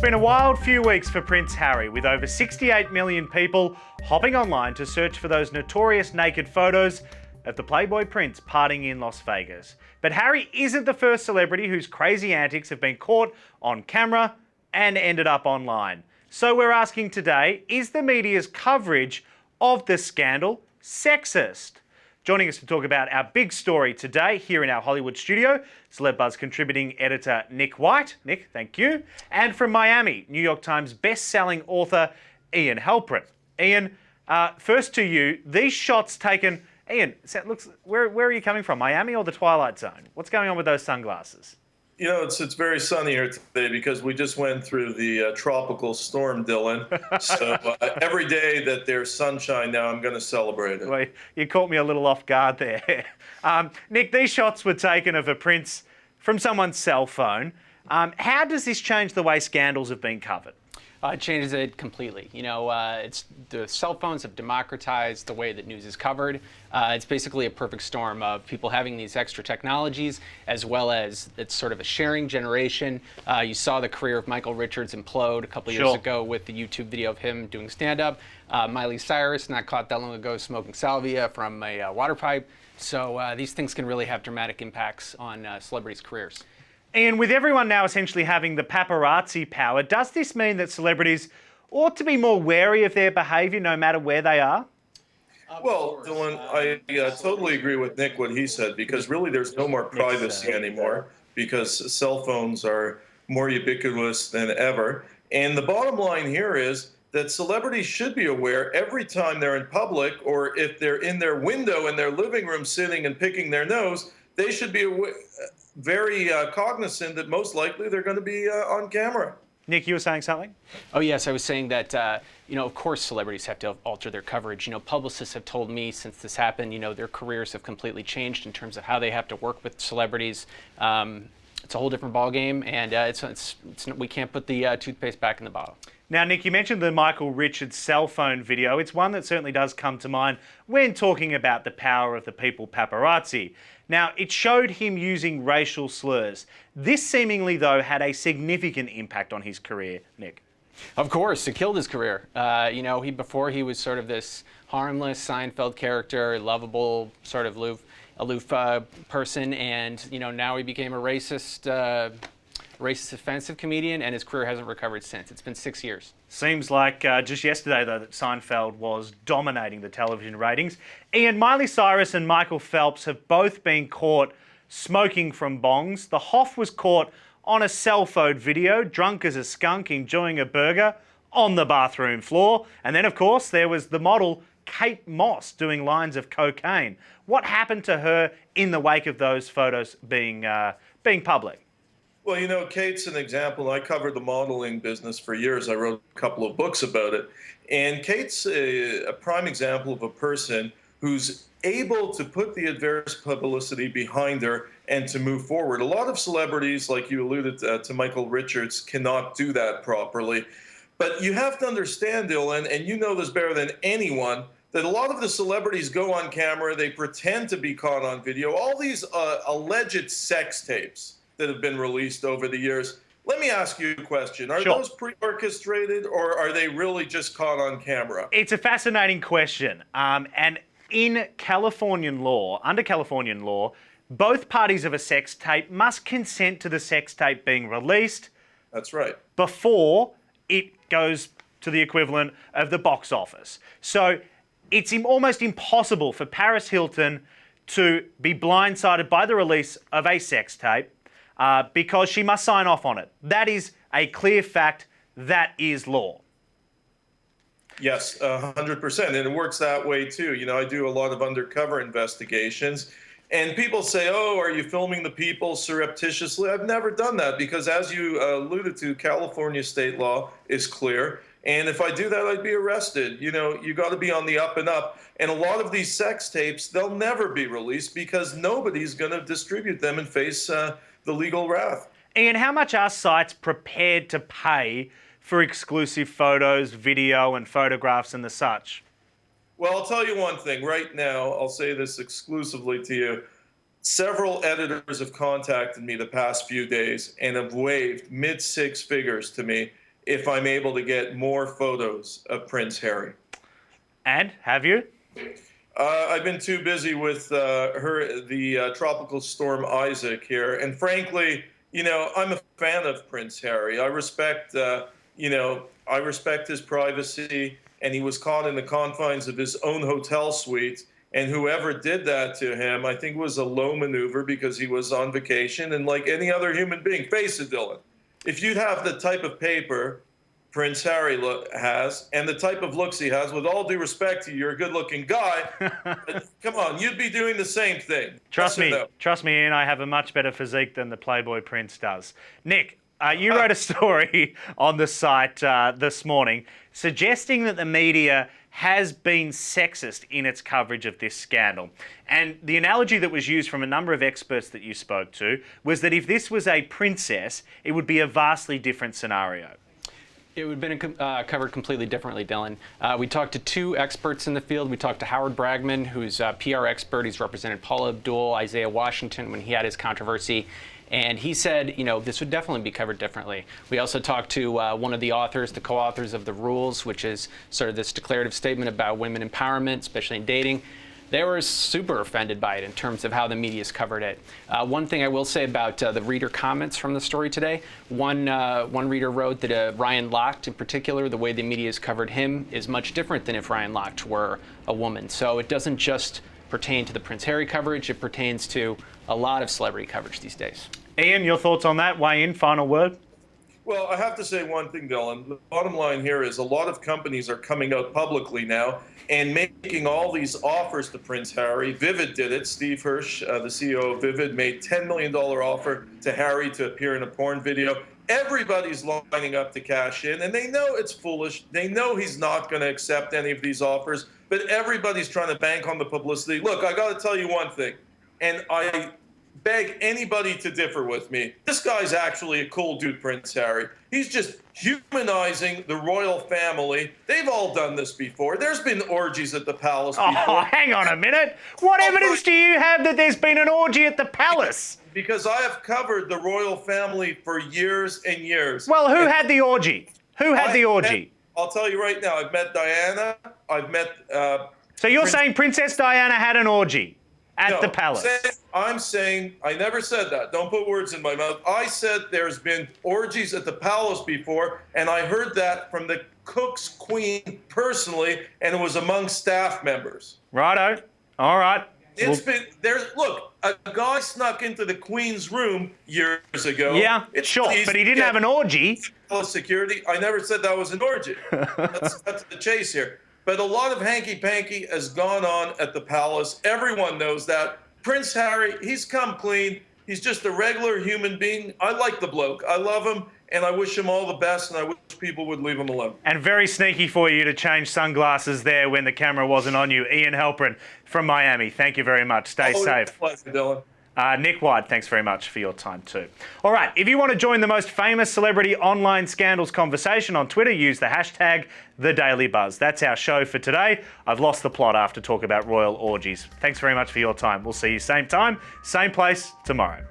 been a wild few weeks for Prince Harry, with over 68 million people hopping online to search for those notorious naked photos of the Playboy Prince partying in Las Vegas. But Harry isn't the first celebrity whose crazy antics have been caught on camera and ended up online. So we're asking today, is the media's coverage of the scandal sexist? Joining us to talk about our big story today here in our Hollywood studio, Celeb Buzz contributing editor Nick White. Nick, thank you. And from Miami, New York Times best-selling author Ian Halperin. Ian, first to you, these shots taken... Ian, where are you coming from, Miami or the Twilight Zone? What's going on with those sunglasses? You know, it's very sunny here today because we just went through the tropical storm, Dylan. So every day that there's sunshine now, I'm going to celebrate it. Well, you caught me a little off guard there. Nick, these shots were taken of a prince from someone's cell phone. How does this change the way scandals have been covered? It changes it completely. You know, the cell phones have democratized the way that news is covered. It's basically a perfect storm of people having these extra technologies, as well as it's sort of a sharing generation. You saw the career of Michael Richards implode a couple years ago with the YouTube video of him doing stand-up. Miley Cyrus, not caught that long ago, smoking salvia from a water pipe. So these things can really have dramatic impacts on celebrities' careers. And with everyone now essentially having the paparazzi power, does this mean that celebrities ought to be more wary of their behaviour no matter where they are? Well, Dylan, I totally agree with Nick what he said, because really there's no more privacy anymore because cell phones are more ubiquitous than ever. And the bottom line here is that celebrities should be aware every time they're in public, or if they're in their window in their living room sitting and picking their nose, they should be very cognizant that most likely they're going to be on camera. Nick, you were saying something? Oh, yes. I was saying that, you know, of course, celebrities have to alter their coverage. You know, publicists have told me since this happened, you know, their careers have completely changed in terms of how they have to work with celebrities. It's a whole different ballgame, and we can't put the toothpaste back in the bottle. Now, Nick, you mentioned the Michael Richards cell phone video. It's one that certainly does come to mind when talking about the power of the people paparazzi. Now, it showed him using racial slurs. This seemingly, though, had a significant impact on his career, Nick. Of course, it killed his career. You know, before he was sort of this harmless Seinfeld character, lovable, sort of aloof person, and you know, now he became a racist, offensive comedian, and his career hasn't recovered since. It's been 6 years. Seems like just yesterday, though, that Seinfeld was dominating the television ratings. Ian, Miley Cyrus and Michael Phelps have both been caught smoking from bongs. The Hoff was caught on a cell phone video, drunk as a skunk, enjoying a burger on the bathroom floor. And then, of course, there was the model Kate Moss doing lines of cocaine. What happened to her in the wake of those photos being public? Well, you know, Kate's an example. I covered the modeling business for years. I wrote a couple of books about it. And Kate's a prime example of a person who's able to put the adverse publicity behind her and to move forward. A lot of celebrities, like you alluded to Michael Richards, cannot do that properly. But you have to understand, Dylan, and you know this better than anyone, that a lot of the celebrities go on camera, they pretend to be caught on video. All these alleged sex tapes that have been released over the years. Let me ask you a question. Are those pre-orchestrated, or are they really just caught on camera? It's a fascinating question. And in Californian law, under Californian law, both parties of a sex tape must consent to the sex tape being released. That's right. Before it goes to the equivalent of the box office. So it's almost impossible for Paris Hilton to be blindsided by the release of a sex tape because she must sign off on it. That is a clear fact. That is law. Yes, 100%. And it works that way too. You know, I do a lot of undercover investigations. And people say, oh, are you filming the people surreptitiously? I've never done that because, as you alluded to, California state law is clear. And if I do that, I'd be arrested. You know, you got to be on the up and up. And a lot of these sex tapes, they'll never be released because nobody's going to distribute them and face the legal wrath. Ian, how much are sites prepared to pay for exclusive photos, video, and photographs and the such? Well, I'll tell you one thing. Right now, I'll say this exclusively to you. Several editors have contacted me the past few days and have waived mid-six figures to me if I'm able to get more photos of Prince Harry. And have you? I've been too busy with the tropical storm Isaac here, and frankly, I'm a fan of Prince Harry. I respect, I respect his privacy, and he was caught in the confines of his own hotel suite. And whoever did that to him, I think, was a low maneuver because he was on vacation. And like any other human being, face it, Dylan, if you'd have the type of paper Prince Harry has and the type of looks he has, with all due respect to you, you're a good-looking guy. Come on, you'd be doing the same thing. Trust Yes or me, no? trust me, Ian, I have a much better physique than the Playboy Prince does. Nick, you wrote a story on the site this morning suggesting that the media has been sexist in its coverage of this scandal. And the analogy that was used from a number of experts that you spoke to was that if this was a princess, it would be a vastly different scenario. It would have been covered completely differently, Dylan. We talked to two experts in the field. We talked to Howard Bragman, who's a PR expert. He's represented Paula Abdul, Isaiah Washington when he had his controversy. And he said, this would definitely be covered differently. We also talked to one of the authors, the co-authors of The Rules, which is sort of this declarative statement about women empowerment, especially in dating. They were super offended by it in terms of how the media's covered it. One thing I will say about the reader comments from the story today, one reader wrote that Ryan Lochte in particular, the way the media's covered him is much different than if Ryan Lochte were a woman. So it doesn't just pertain to the Prince Harry coverage, it pertains to a lot of celebrity coverage these days. Ian, your thoughts on that? Weigh in, final word? Well, I have to say one thing, Dylan. The bottom line here is a lot of companies are coming out publicly now and making all these offers to Prince Harry. Vivid did it. Steve Hirsch, the CEO of Vivid, made $10 million offer to Harry to appear in a porn video. Everybody's lining up to cash in, and they know it's foolish. They know he's not going to accept any of these offers, but everybody's trying to bank on the publicity. Look, I got to tell you one thing, and I beg anybody to differ with me. This guy's actually a cool dude, Prince Harry. He's just humanizing the royal family. They've all done this before. There's been orgies at the palace before. Oh, hang on a minute. What evidence do you have that there's been an orgy at the palace? Because I have covered the royal family for years and years. Well, who had the orgy? Who had the orgy? I'll tell you right now, I've met Diana. I've met... So you're saying Princess Diana had an orgy at the palace? I'm saying, I never said that. Don't put words in my mouth. I said there's been orgies at the palace before, and I heard that from the cook's queen personally, and it was among staff members. Righto. All right. It's been there. Look, a guy snuck into the queen's room years ago. Yeah, sure, but he didn't have an orgy. Security. I never said that was an orgy. That's the chase here. But a lot of hanky-panky has gone on at the palace. Everyone knows that. Prince Harry, he's come clean. He's just a regular human being. I like the bloke. I love him, and I wish him all the best, and I wish people would leave him alone. And very sneaky for you to change sunglasses there when the camera wasn't on you. Ian Halperin from Miami, thank you very much. Stay safe. Pleasure, Dylan. Nick White, thanks very much for your time too. All right, if you want to join the most famous celebrity online scandals conversation on Twitter, use the hashtag #TheDailyBuzz. That's our show for today. I've lost the plot after talk about royal orgies. Thanks very much for your time. We'll see you same time, same place tomorrow.